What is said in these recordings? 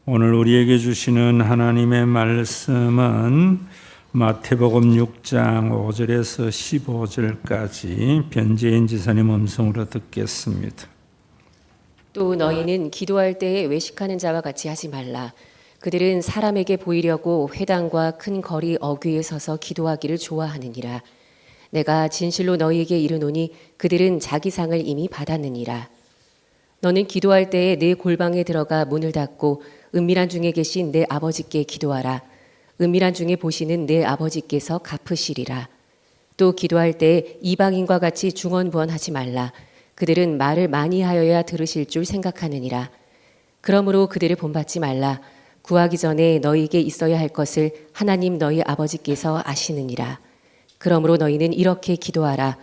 오늘 우리에게 주시는 하나님의 말씀은 마태복음 6장 5절에서 15절까지 변재인 지사님 음성으로 듣겠습니다. 또 너희는 기도할 때에 외식하는 자와 같이 하지 말라. 그들은 사람에게 보이려고 회당과 큰 거리 어귀에 서서 기도하기를 좋아하느니라. 내가 진실로 너희에게 이르노니 그들은 자기 상을 이미 받았느니라. 너는 기도할 때에 내 골방에 들어가 문을 닫고 은밀한 중에 계신 내 아버지께 기도하라. 은밀한 중에 보시는 내 아버지께서 갚으시리라. 또 기도할 때에 이방인과 같이 중언부언하지 말라. 그들은 말을 많이 하여야 들으실 줄 생각하느니라. 그러므로 그들을 본받지 말라. 구하기 전에 너희에게 있어야 할 것을 하나님 너희 아버지께서 아시느니라. 그러므로 너희는 이렇게 기도하라.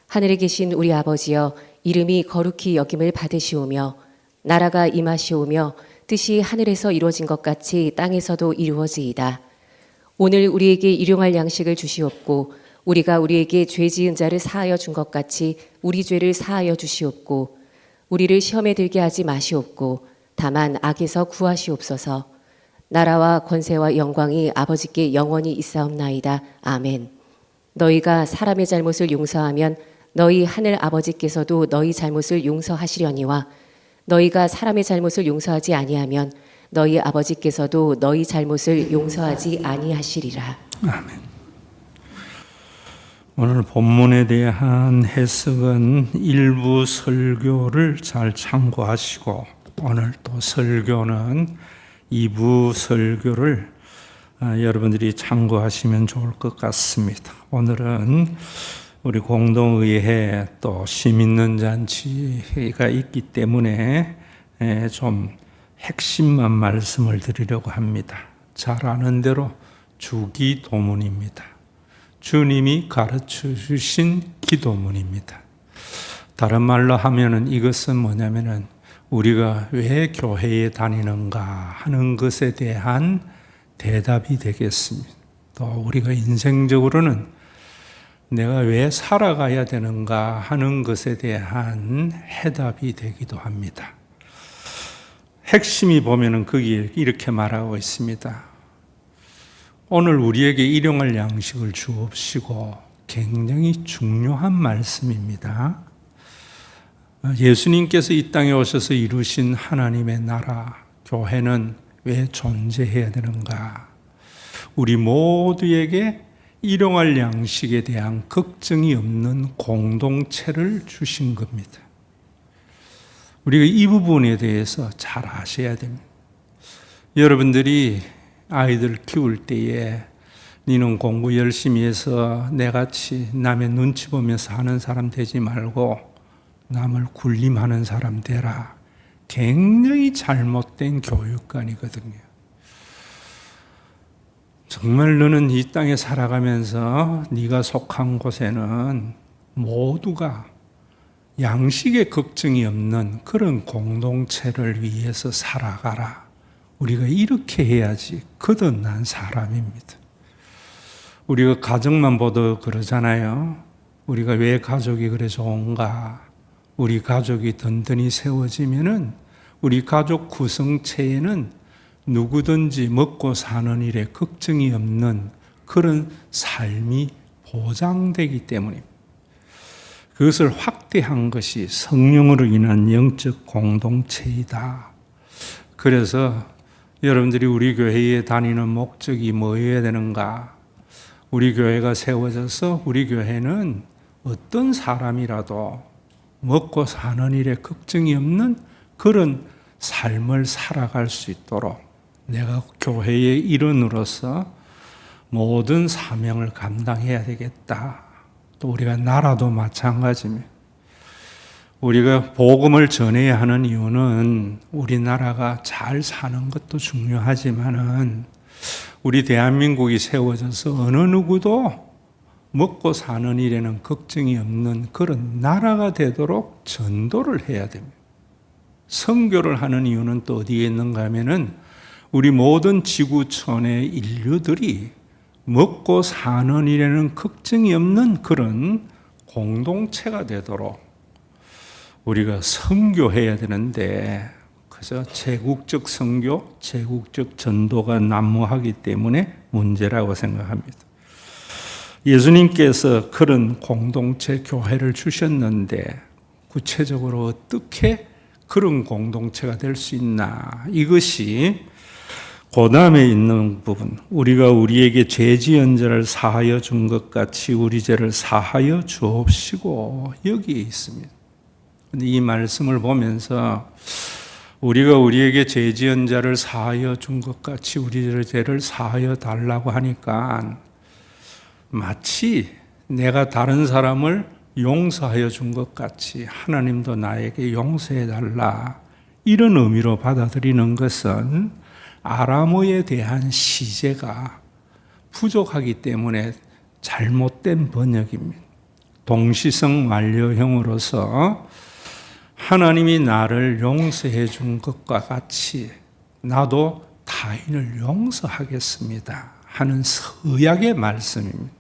하늘에 계신 우리 아버지여, 이름이 거룩히 여김을 받으시오며 나라가 임하시오며 뜻이 하늘에서 이루어진 것 같이 땅에서도 이루어지이다. 오늘 우리에게 일용할 양식을 주시옵고 우리가 우리에게 죄 지은 자를 사하여 준 것 같이 우리 죄를 사하여 주시옵고 우리를 시험에 들게 하지 마시옵고 다만 악에서 구하시옵소서. 나라와 권세와 영광이 아버지께 영원히 있사옵나이다. 아멘. 너희가 사람의 잘못을 용서하면 너희 하늘 아버지께서도 너희 잘못을 용서하시려니와 너희가 사람의 잘못을 용서하지 아니하면 너희 아버지께서도 너희 잘못을 용서하지 아니하시리라. 아멘. 오늘 본문에 대한 해석은 일부 설교를 잘 참고하시고 오늘 또 설교는 2부 설교를 여러분들이 참고하시면 좋을 것 같습니다. 오늘은 우리 공동의회 또 시민론 잔치가 있기 때문에 좀 핵심만 말씀을 드리려고 합니다. 잘 아는 대로 주기도문입니다. 주님이 가르쳐 주신 기도문입니다. 다른 말로 하면은 이것은 뭐냐면은 우리가 왜 교회에 다니는가 하는 것에 대한 대답이 되겠습니다. 또 우리가 인생적으로는 내가 왜 살아가야 되는가 하는 것에 대한 해답이 되기도 합니다. 핵심이 보면은 거기에 이렇게 말하고 있습니다. 오늘 우리에게 일용할 양식을 주옵시고 굉장히 중요한 말씀입니다. 예수님께서 이 땅에 오셔서 이루신 하나님의 나라, 교회는 왜 존재해야 되는가? 우리 모두에게 일용할 양식에 대한 걱정이 없는 공동체를 주신 겁니다. 우리가 이 부분에 대해서 잘 아셔야 됩니다. 여러분들이 아이들 키울 때에 너는 공부 열심히 해서 내같이 남의 눈치 보면서 하는 사람 되지 말고 남을 군림하는 사람 되라. 굉장히 잘못된 교육관이거든요. 정말 너는 이 땅에 살아가면서 네가 속한 곳에는 모두가 양식에 걱정이 없는 그런 공동체를 위해서 살아가라. 우리가 이렇게 해야지 거듭난 사람입니다. 우리가 가정만 보도 그러잖아요. 우리가 왜 가족이 그래 좋은가? 우리 가족이 든든히 세워지면은 우리 가족 구성체에는 누구든지 먹고 사는 일에 걱정이 없는 그런 삶이 보장되기 때문입니다. 그것을 확대한 것이 성령으로 인한 영적 공동체이다. 그래서 여러분들이 우리 교회에 다니는 목적이 뭐여야 되는가? 우리 교회가 세워져서 우리 교회는 어떤 사람이라도 먹고 사는 일에 걱정이 없는 그런 삶을 살아갈 수 있도록 내가 교회의 일원으로서 모든 사명을 감당해야 되겠다. 또 우리가 나라도 마찬가지입니다. 우리가 복음을 전해야 하는 이유는 우리나라가 잘 사는 것도 중요하지만은 우리 대한민국이 세워져서 어느 누구도 먹고 사는 일에는 걱정이 없는 그런 나라가 되도록 전도를 해야 됩니다. 선교를 하는 이유는 또 어디에 있는가 하면은 우리 모든 지구촌의 인류들이 먹고 사는 일에는 걱정이 없는 그런 공동체가 되도록 우리가 선교해야 되는데 그래서 제국적 선교, 제국적 전도가 난무하기 때문에 문제라고 생각합니다. 예수님께서 그런 공동체 교회를 주셨는데 구체적으로 어떻게 그런 공동체가 될 수 있나? 이것이 고담에 있는 부분, 우리가 우리에게 죄 지은 자를 사하여 준 것 같이 우리 죄를 사하여 주옵시고 여기에 있습니다. 근데 이 말씀을 보면서 우리가 우리에게 죄 지은 자를 사하여 준 것 같이 우리 죄를 사하여 달라고 하니까 마치 내가 다른 사람을 용서하여 준 것 같이 하나님도 나에게 용서해 달라 이런 의미로 받아들이는 것은 아람어에 대한 시제가 부족하기 때문에 잘못된 번역입니다. 동시성 완료형으로서 하나님이 나를 용서해 준 것과 같이 나도 타인을 용서하겠습니다 하는 서약의 말씀입니다.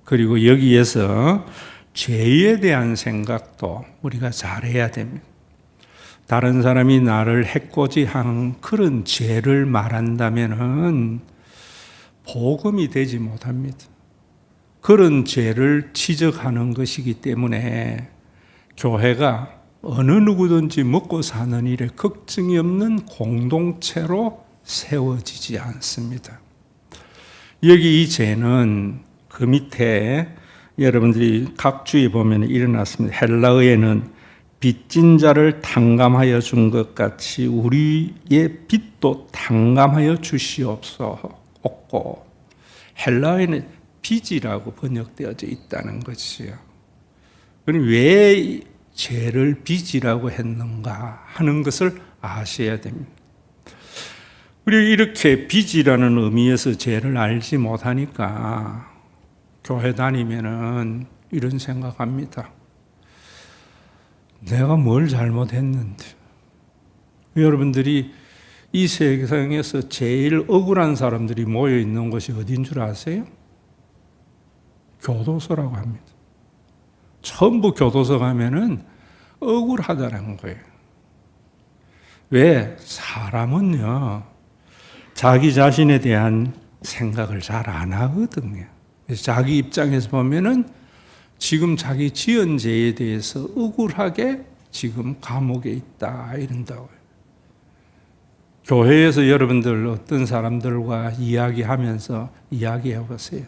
그리고 여기에서 죄에 대한 생각도 우리가 잘해야 됩니다. 다른 사람이 나를 해코지한 그런 죄를 말한다면은 복음이 되지 못합니다. 그런 죄를 지적하는 것이기 때문에 교회가 어느 누구든지 먹고 사는 일에 걱정이 없는 공동체로 세워지지 않습니다. 여기 이 죄는 그 밑에 여러분들이 각 주에 보면 일어났습니다. 헬라어에는 빚진 자를 탕감하여 준 것 같이 우리의 빚도 탕감하여 주시옵소서. 헬라어에는 빚이라고 번역되어져 있다는 것이요. 그럼 왜 죄를 빚이라고 했는가 하는 것을 아셔야 됩니다. 그리고 이렇게 빚이라는 의미에서 죄를 알지 못하니까 교회 다니면은 이런 생각합니다. 내가 뭘 잘못했는데. 여러분들이 이 세상에서 제일 억울한 사람들이 모여 있는 곳이 어딘 줄 아세요? 교도소라고 합니다. 전부 교도소 가면은 억울하다는 거예요. 왜? 사람은요, 자기 자신에 대한 생각을 잘 안 하거든요. 그래서 자기 입장에서 보면은 지금 자기 지은 죄에 대해서 억울하게 지금 감옥에 있다 이런다고요. 교회에서 여러분들 어떤 사람들과 이야기하면서 이야기해 보세요.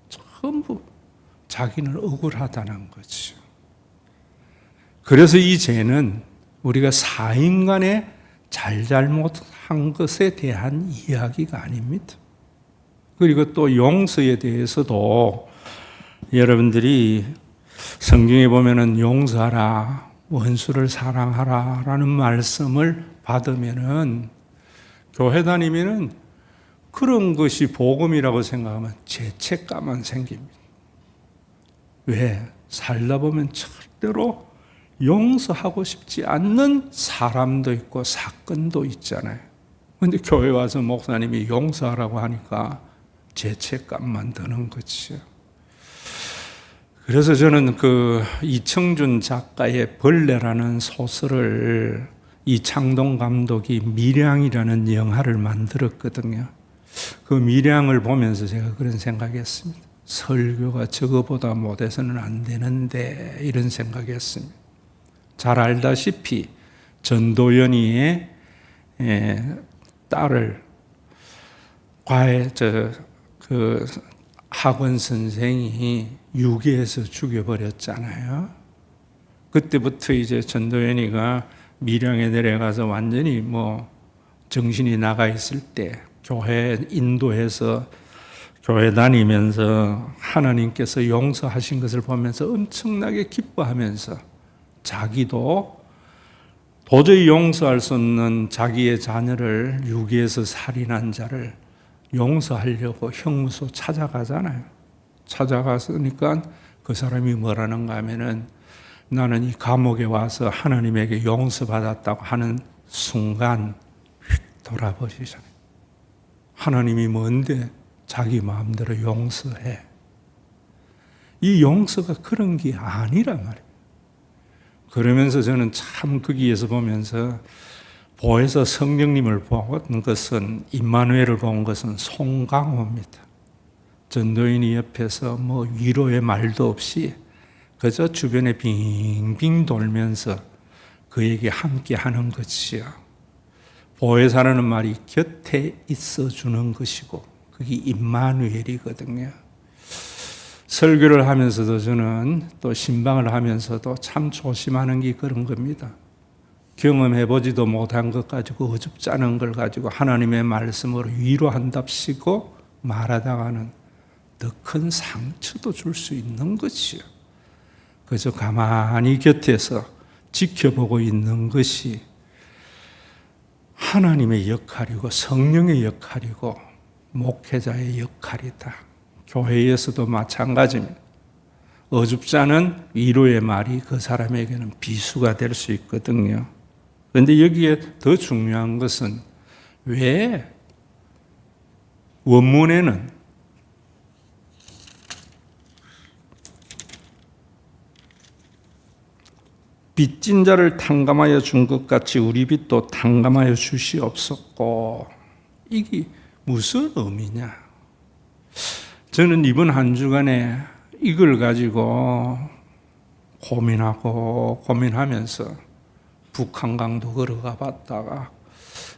전부 자기는 억울하다는 거죠. 그래서 이 죄는 우리가 사인간에 잘못한 것에 대한 이야기가 아닙니다. 그리고 또 용서에 대해서도 여러분들이 성경에 보면은 용서하라, 원수를 사랑하라 라는 말씀을 받으면은 교회 다니면은 그런 것이 복음이라고 생각하면 죄책감만 생깁니다. 왜? 살다 보면 절대로 용서하고 싶지 않는 사람도 있고 사건도 있잖아요. 그런데 교회 와서 목사님이 용서하라고 하니까 죄책감만 드는 거죠. 그래서 저는 그 이청준 작가의 벌레라는 소설을 이창동 감독이 밀양이라는 영화를 만들었거든요. 그 밀양을 보면서 제가 그런 생각했습니다. 설교가 저거보다 못해서는 안 되는데 이런 생각했습니다. 잘 알다시피 전도연이의 딸을 그 학원 선생이 유괴해서 죽여버렸잖아요. 그때부터 이제 전도연이가 밀양에 내려가서 완전히 뭐 정신이 나가 있을 때 교회 인도해서 교회 다니면서 하나님께서 용서하신 것을 보면서 엄청나게 기뻐하면서 자기도 도저히 용서할 수 없는 자기의 자녀를 유괴해서 살인한 자를 용서하려고 형무소 찾아가잖아요. 찾아갔으니까 그 사람이 뭐라는가 하면은 나는 이 감옥에 와서 하나님에게 용서받았다고 하는 순간 휙 돌아버리잖아요. 하나님이 뭔데 자기 마음대로 용서해. 이 용서가 그런 게 아니란 말이에요. 그러면서 저는 참 거기에서 보면서 보혜서 성령님을 본 것은, 임마누엘을 본 것은 송강호입니다. 전도인이 옆에서 뭐 위로의 말도 없이 그저 주변에 빙빙 돌면서 그에게 함께 하는 것이요. 보혜사라는 말이 곁에 있어주는 것이고 그게 임마누엘이거든요. 설교를 하면서도 저는 또 신방을 하면서도 참 조심하는 게 그런 겁니다. 경험해보지도 못한 것 가지고 어줍지 않은 걸 가지고 하나님의 말씀으로 위로한답시고 말하다가는 더 큰 상처도 줄 수 있는 것이요. 그저 가만히 곁에서 지켜보고 있는 것이 하나님의 역할이고 성령의 역할이고 목회자의 역할이다. 교회에서도 마찬가지입니다. 어줍지 않은 위로의 말이 그 사람에게는 비수가 될 수 있거든요. 그런데 여기에 더 중요한 것은 왜 원문에는 빚진 자를 탕감하여 준 것 같이 우리 빚도 탕감하여 주시옵소서. 이게 무슨 의미냐? 저는 이번 한 주간에 이걸 가지고 고민하면서 북한강도 걸어가 봤다가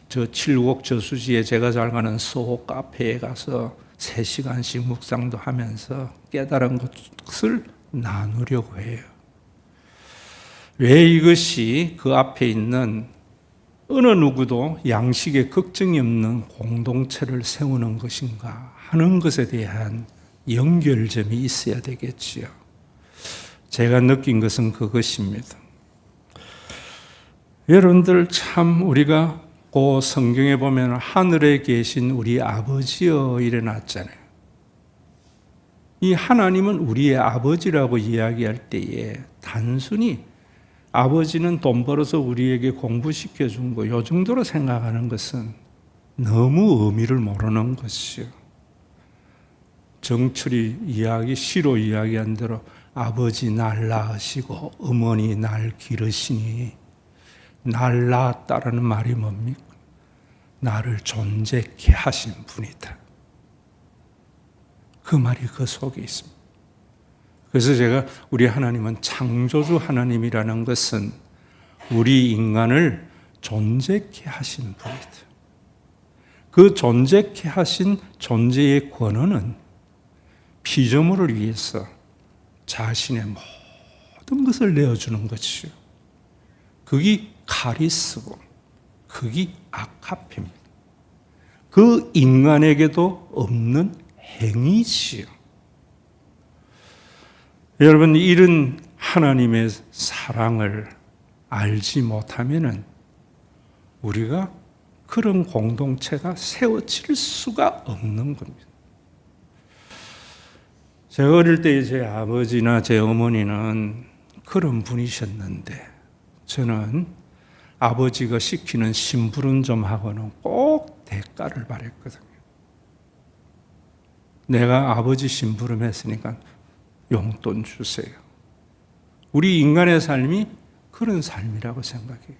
저 칠곡 저수지에 제가 잘 가는 소호 카페에 가서 3시간씩 묵상도 하면서 깨달은 것을 나누려고 해요. 왜 이것이 그 앞에 있는 어느 누구도 양식에 걱정이 없는 공동체를 세우는 것인가 하는 것에 대한 연결점이 있어야 되겠지요. 제가 느낀 것은 그것입니다. 여러분들 참 우리가 그 성경에 보면 하늘에 계신 우리 아버지여 이래놨잖아요. 이 하나님은 우리의 아버지라고 이야기할 때에 단순히 아버지는 돈 벌어서 우리에게 공부시켜 준 거, 요 정도로 생각하는 것은 너무 의미를 모르는 것이요. 정철이 시로 이야기한 대로 아버지 날 낳으시고 어머니 날 기르시니, 날 낳았다라는 말이 뭡니까? 나를 존재케 하신 분이다. 그 말이 그 속에 있습니다. 그래서 제가 우리 하나님은 창조주 하나님이라는 것은 우리 인간을 존재케 하신 분이다. 그 존재케 하신 존재의 권한은 피조물을 위해서 자신의 모든 것을 내어주는 것이요. 그게 카리스고 그게 아카페입니다. 그 인간에게도 없는 행위지요. 여러분, 이런 하나님의 사랑을 알지 못하면은 우리가 그런 공동체가 세워질 수가 없는 겁니다. 제가 어릴 때 제 아버지나 제 어머니는 그런 분이셨는데 저는 아버지가 시키는 심부름 좀 하고는 꼭 대가를 바랬거든요. 내가 아버지 심부름 했으니까 용돈 주세요. 우리 인간의 삶이 그런 삶이라고 생각해요.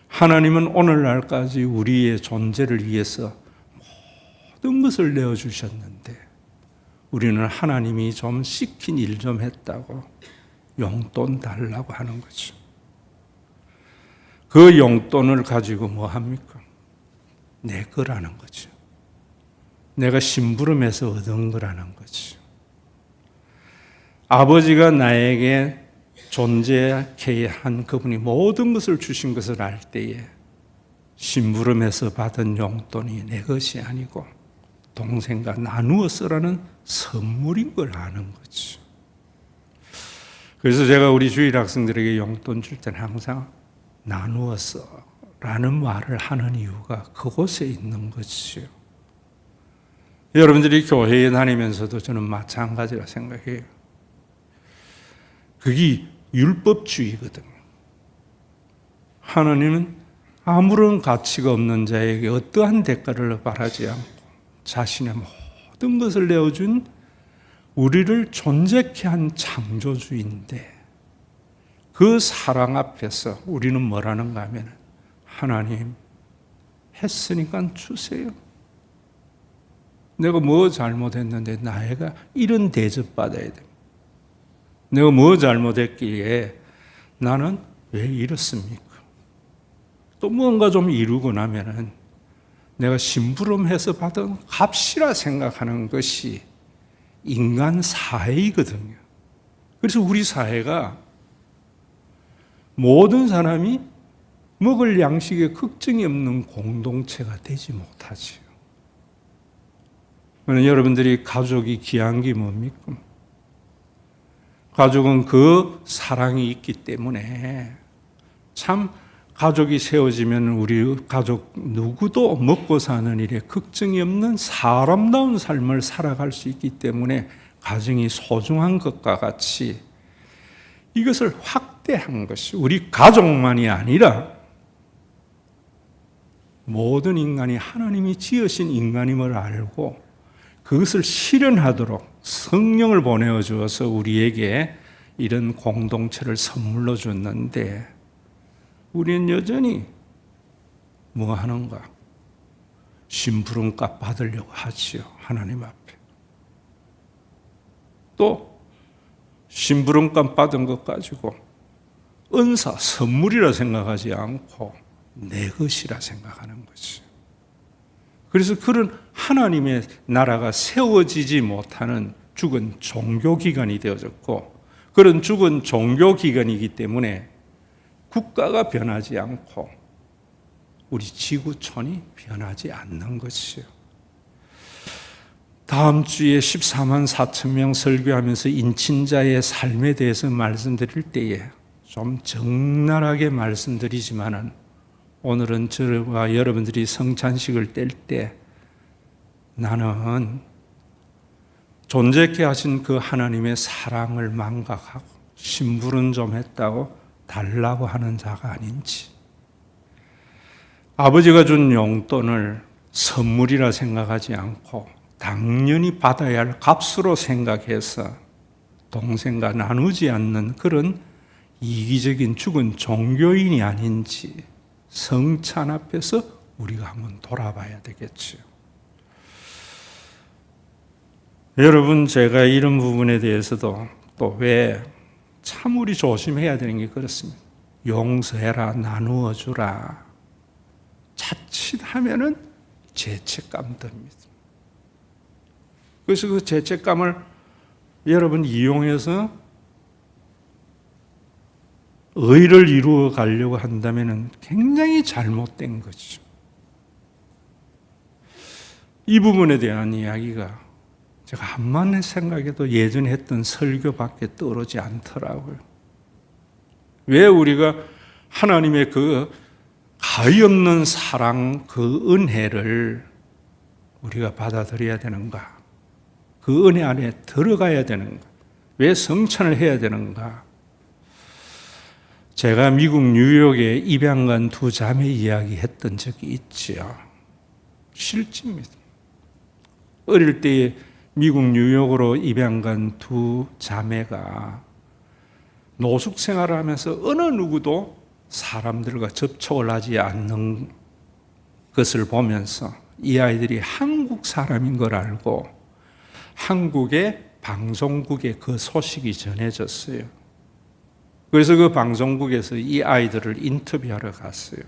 하나님은 오늘날까지 우리의 존재를 위해서 모든 것을 내어주셨는데 우리는 하나님이 좀 시킨 일 좀 했다고 용돈 달라고 하는 거죠. 그 용돈을 가지고 뭐 합니까? 내 거라는 거죠. 내가 심부름해서 얻은 거라는 거죠. 아버지가 나에게 존재케 한 그분이 모든 것을 주신 것을 알 때에 심부름해서 받은 용돈이 내 것이 아니고 동생과 나누어 쓰라는 선물인 걸 아는 거죠. 그래서 제가 우리 주일 학생들에게 용돈 줄 때는 항상 나누어 써라는 말을 하는 이유가 그곳에 있는 거죠. 여러분들이 교회에 다니면서도 저는 마찬가지라 생각해요. 그게 율법주의거든요. 하나님은 아무런 가치가 없는 자에게 어떠한 대가를 바라지 않고 자신의 모든 것을 내어준 우리를 존재케 한 창조주인데 그 사랑 앞에서 우리는 뭐라는가 하면 하나님 했으니까 주세요. 내가 뭐 잘못했는데 나이가 이런 대접받아야 돼. 내가 뭐 잘못했기에 나는 왜 이렇습니까? 또 뭔가 좀 이루고 나면은 내가 심부름해서 받은 값이라 생각하는 것이 인간 사회이거든요. 그래서 우리 사회가 모든 사람이 먹을 양식에 걱정이 없는 공동체가 되지 못하지요. 여러분들이 가족이 귀한 게 뭡니까? 가족은 그 사랑이 있기 때문에 참 가족이 세워지면 우리 가족 누구도 먹고 사는 일에 걱정이 없는 사람다운 삶을 살아갈 수 있기 때문에 가정이 소중한 것과 같이 이것을 확대한 것이 우리 가족만이 아니라 모든 인간이 하나님이 지으신 인간임을 알고 그것을 실현하도록 성령을 보내어 주어서 우리에게 이런 공동체를 선물로 줬는데 우리는 여전히 뭐 하는가? 심부름값 받으려고 하지요. 하나님 앞에. 또 심부름값 받은 것 가지고 은사, 선물이라 생각하지 않고 내 것이라 생각하는 거지. 그래서 그런 하나님의 나라가 세워지지 못하는 죽은 종교기관이 되어졌고 그런 죽은 종교기관이기 때문에 국가가 변하지 않고 우리 지구촌이 변하지 않는 것이요. 다음 주에 14만 4천 명 설교하면서 인친자의 삶에 대해서 말씀드릴 때에 좀 적나라하게 말씀드리지만은 오늘은 저와 여러분들이 성찬식을 뗄 때 나는 존재케 하신 그 하나님의 사랑을 망각하고 심부름 좀 했다고 달라고 하는 자가 아닌지, 아버지가 준 용돈을 선물이라 생각하지 않고 당연히 받아야 할 값으로 생각해서 동생과 나누지 않는 그런 이기적인 죽은 종교인이 아닌지 성찬 앞에서 우리가 한번 돌아봐야 되겠죠. 여러분, 제가 이런 부분에 대해서도 또 왜 참 우리 조심해야 되는 게 그렇습니다. 용서해라, 나누어 주라. 자칫하면은 죄책감 듭니다. 그래서 그 죄책감을 여러분 이용해서 의를 이루어 가려고 한다면 굉장히 잘못된 거죠. 이 부분에 대한 이야기가 제가 한만 생각해도 예전에 했던 설교밖에 떠오르지 않더라고요. 왜 우리가 하나님의 그 가엾는 사랑, 그 은혜를 우리가 받아들여야 되는가? 그 은혜 안에 들어가야 되는가? 왜 성찬을 해야 되는가? 제가 미국 뉴욕에 입양 간 두 자매 이야기 했던 적이 있지요. 실제입니다. 어릴 때에 미국 뉴욕으로 입양 간 두 자매가 노숙 생활을 하면서 어느 누구도 사람들과 접촉을 하지 않는 것을 보면서 이 아이들이 한국 사람인 걸 알고 한국의 방송국에 그 소식이 전해졌어요. 그래서 그 방송국에서 이 아이들을 인터뷰하러 갔어요.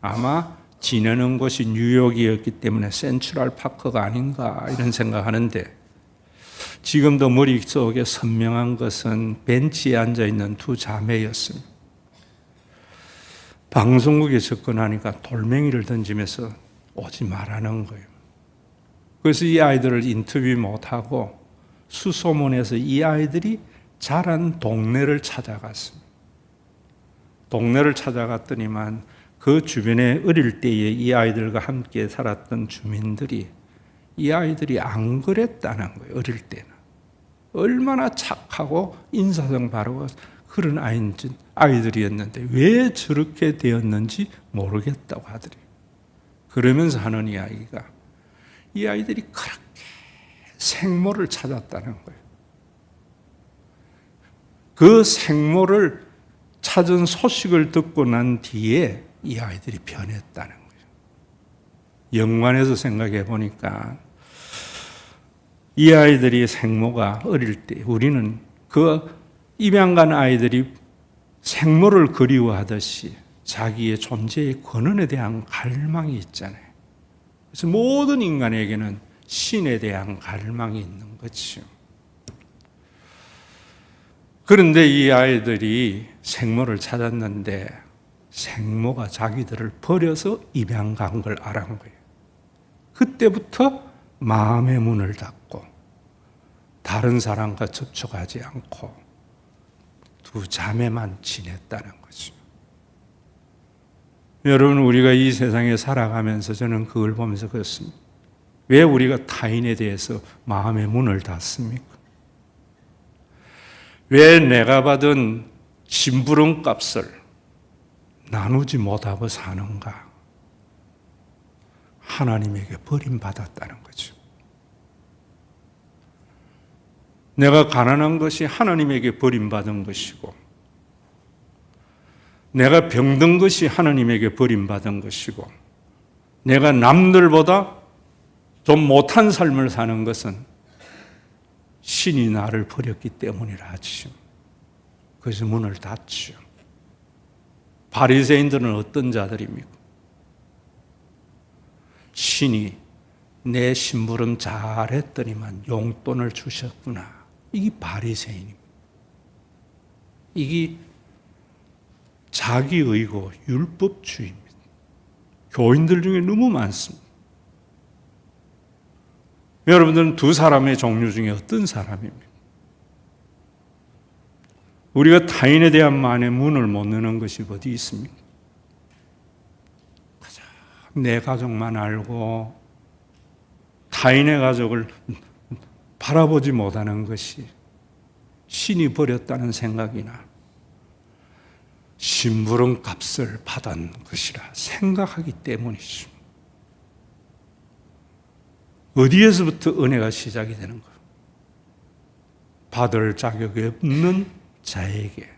아마 지내는 곳이 뉴욕이었기 때문에 센트럴 파크가 아닌가 이런 생각하는데 지금도 머릿속에 선명한 것은 벤치에 앉아있는 두 자매였습니다. 방송국에 접근하니까 돌멩이를 던지면서 오지 말라는 거예요. 그래서 이 아이들을 인터뷰 못하고 수소문해서 이 아이들이 자란 동네를 찾아갔습니다. 동네를 찾아갔더니만 그 주변에 어릴 때에 이 아이들과 함께 살았던 주민들이 이 아이들이 안 그랬다는 거예요. 어릴 때는. 얼마나 착하고 인사성 바르고 그런 아이들이었는데 왜 저렇게 되었는지 모르겠다고 하더래요. 그러면서 하는 이야기가 이 아이들이 그렇게 생모를 찾았다는 거예요. 그 생모를 찾은 소식을 듣고 난 뒤에 이 아이들이 변했다는 거예요. 연관해서 생각해 보니까 이 아이들이 생모가 어릴 때 우리는 그 입양간 아이들이 생모를 그리워하듯이 자기의 존재의 권한에 대한 갈망이 있잖아요. 그래서 모든 인간에게는 신에 대한 갈망이 있는 거죠. 그런데 이 아이들이 생모를 찾았는데 생모가 자기들을 버려서 입양 간 걸 알아간 거예요. 그때부터 마음의 문을 닫고 다른 사람과 접촉하지 않고 두 자매만 지냈다는 거죠. 여러분, 우리가 이 세상에 살아가면서 저는 그걸 보면서 그렇습니다. 왜 우리가 타인에 대해서 마음의 문을 닫습니까? 왜 내가 받은 심부름 값을 나누지 못하고 사는가? 하나님에게 버림받았다는 거죠. 내가 가난한 것이 하나님에게 버림받은 것이고, 내가 병든 것이 하나님에게 버림받은 것이고, 내가 남들보다 좀 못한 삶을 사는 것은 신이 나를 버렸기 때문이라 하지요. 그래서 문을 닫지요. 바리새인들은 어떤 자들입니까? 신이 내 심부름 잘했더니만 용돈을 주셨구나. 이게 바리새인입니다. 이게 자기의고 율법주의입니다. 교인들 중에 너무 많습니다. 여러분들은 두 사람의 종류 중에 어떤 사람입니까? 우리가 타인에 대한 마음의 문을 못 여는 것이 어디 있습니까? 가장 내 가족만 알고 타인의 가족을 바라보지 못하는 것이 신이 버렸다는 생각이나 심부름 값을 받은 것이라 생각하기 때문이죠. 어디에서부터 은혜가 시작이 되는 거예요? 받을 자격이 없는 자에게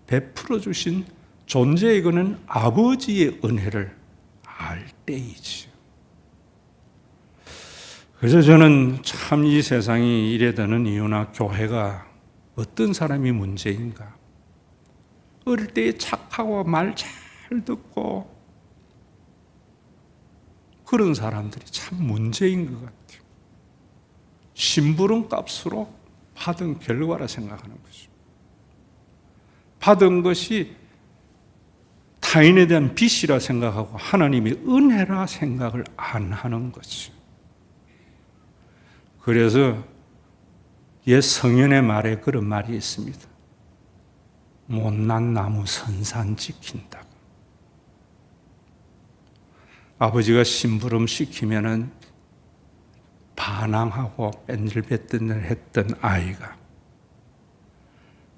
베풀어 주신 존재이고는 아버지의 은혜를 알 때이지요. 그래서 저는 참 이 세상이 이래 되는 이유나 교회가 어떤 사람이 문제인가? 어릴 때 착하고 말 잘 듣고 그런 사람들이 참 문제인 것 같아요. 심부름 값으로 받은 결과라 생각하는 거죠. 받은 것이 타인에 대한 빚이라 생각하고 하나님의 은혜라 생각을 안 하는 거죠. 그래서 옛 성현의 말에 그런 말이 있습니다. 못난 나무 선산 지킨다고. 아버지가 심부름 시키면은 반항하고 뺀질빼뜬을 했던 아이가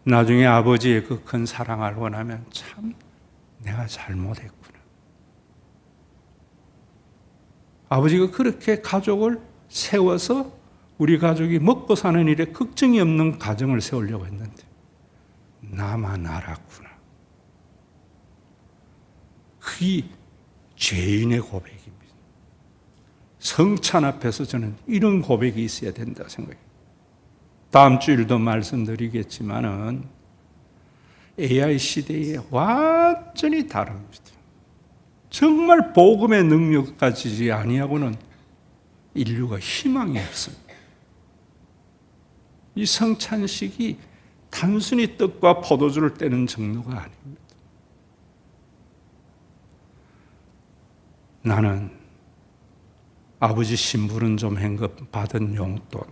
나중에 아버지의 그 큰 사랑을 알고 나면 참 내가 잘못했구나. 아버지가 그렇게 가족을 세워서 우리 가족이 먹고 사는 일에 걱정이 없는 가정을 세우려고 했는데 나만 알았구나. 그게 죄인의 고백입니다. 성찬 앞에서 저는 이런 고백이 있어야 된다 생각해요. 다음 주일도 말씀드리겠지만은 AI 시대에 완전히 다릅니다. 정말 복음의 능력 가지지 아니하고는 인류가 희망이 없습니다. 이 성찬식이 단순히 떡과 포도주를 떼는 정도가 아닙니다. 나는 아버지 심부름 좀 한 것 받은 용돈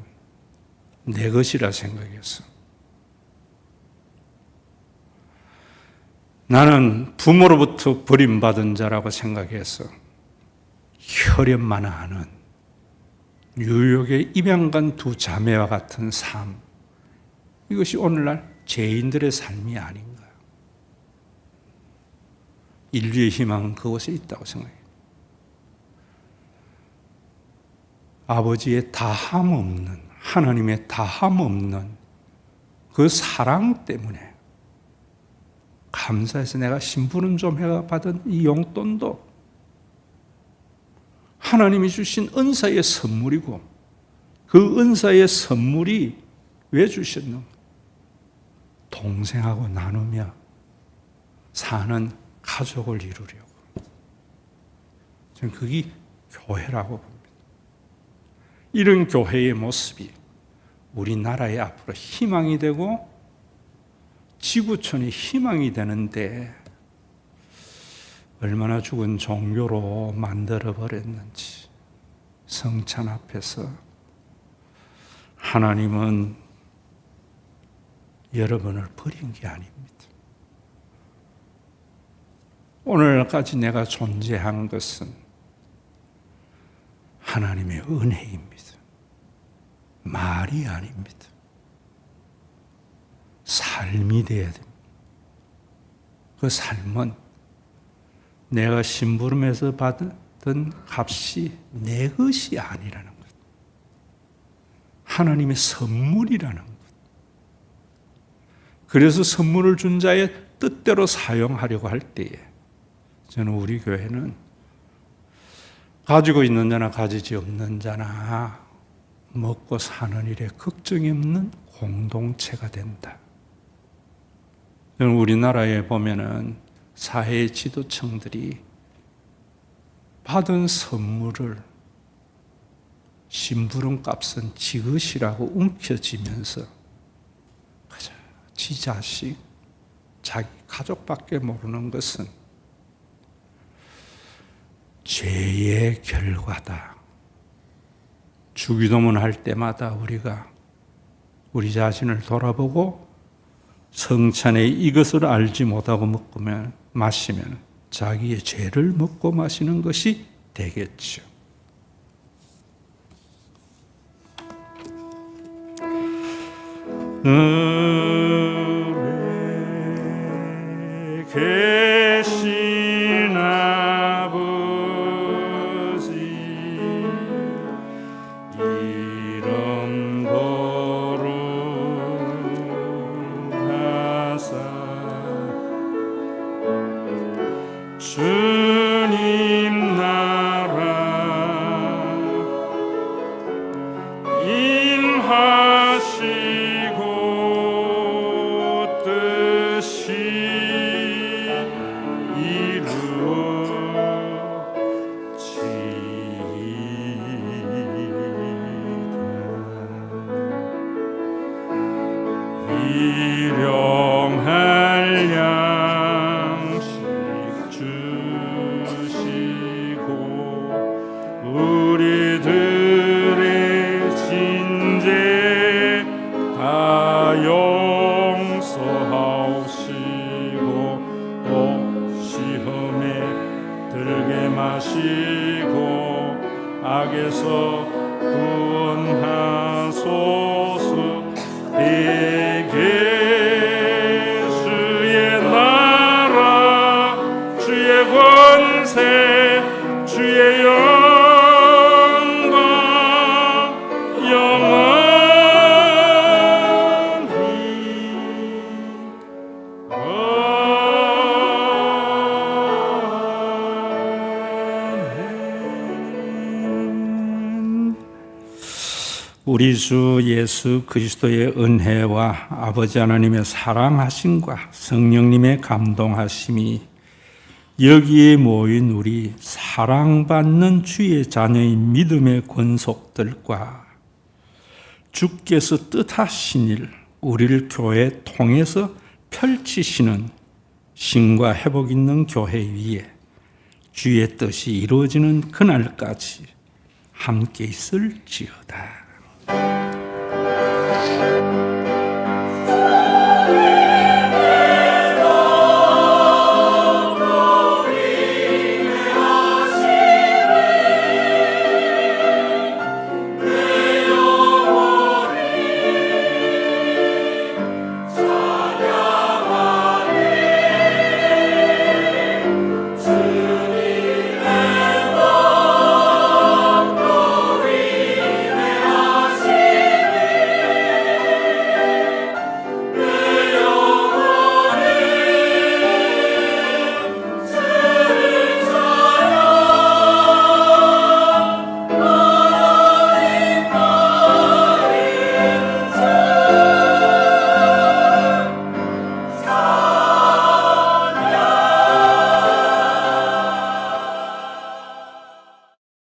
내 것이라 생각해서 나는 부모로부터 버림받은 자라고 생각해서 혈연만 하는 뉴욕의 입양간 두 자매와 같은 삶, 이것이 오늘날 죄인들의 삶이 아닌가. 인류의 희망은 그곳에 있다고 생각해요. 아버지의 다함 없는, 하나님의 다함 없는 그 사랑 때문에 감사해서 내가 심부름 좀 해가 받은 이 용돈도 하나님이 주신 은사의 선물이고, 그 은사의 선물이 왜 주셨노? 동생하고 나누며 사는 가족을 이루려고. 저는 그게 교회라고 봅니다. 이런 교회의 모습이 우리나라의 앞으로 희망이 되고 지구촌의 희망이 되는데 얼마나 죽은 종교로 만들어버렸는지. 성찬 앞에서 하나님은 여러분을 버린 게 아닙니다. 오늘까지 내가 존재한 것은 하나님의 은혜입니다. 말이 아닙니다. 삶이 되어야 됩니다. 그 삶은 내가 심부름에서 받은 값이 내 것이 아니라는 것. 하나님의 선물이라는 것. 그래서 선물을 준 자의 뜻대로 사용하려고 할 때에 저는 우리 교회는 가지고 있는 자나 가지지 없는 자나 먹고 사는 일에 걱정이 없는 공동체가 된다. 저는 우리나라에 보면은 사회 지도층들이 받은 선물을 심부름 값은 지 것이라고 움켜쥐면서 지 자식, 자기 가족밖에 모르는 것은 죄의 결과다. 주기도문 할 때마다 우리가 우리 자신을 돌아보고 성찬에 이것을 알지 못하고 먹으면 마시면 자기의 죄를 먹고 마시는 것이 되겠죠. 계신 아버지 이름 거룩하사 주님 나라 임하시고 뜻이 일용할 양식 주시고 우리들의 진죄 다 용서하시고 또 시험에 들게 마시고 악에서 구원하소서. 대개 주의 나라 주의 권세 주의 영광 영원히 우리 주 예수 그리스도의 은혜와 아버지 하나님의 사랑하심과 성령님의 감동하심이 여기에 모인 우리 사랑받는 주의 자녀인 믿음의 권속들과 주께서 뜻하신 일, 우리를 교회 통해서 펼치시는 신과 회복 있는 교회 위에 주의 뜻이 이루어지는 그날까지 함께 있을지어다.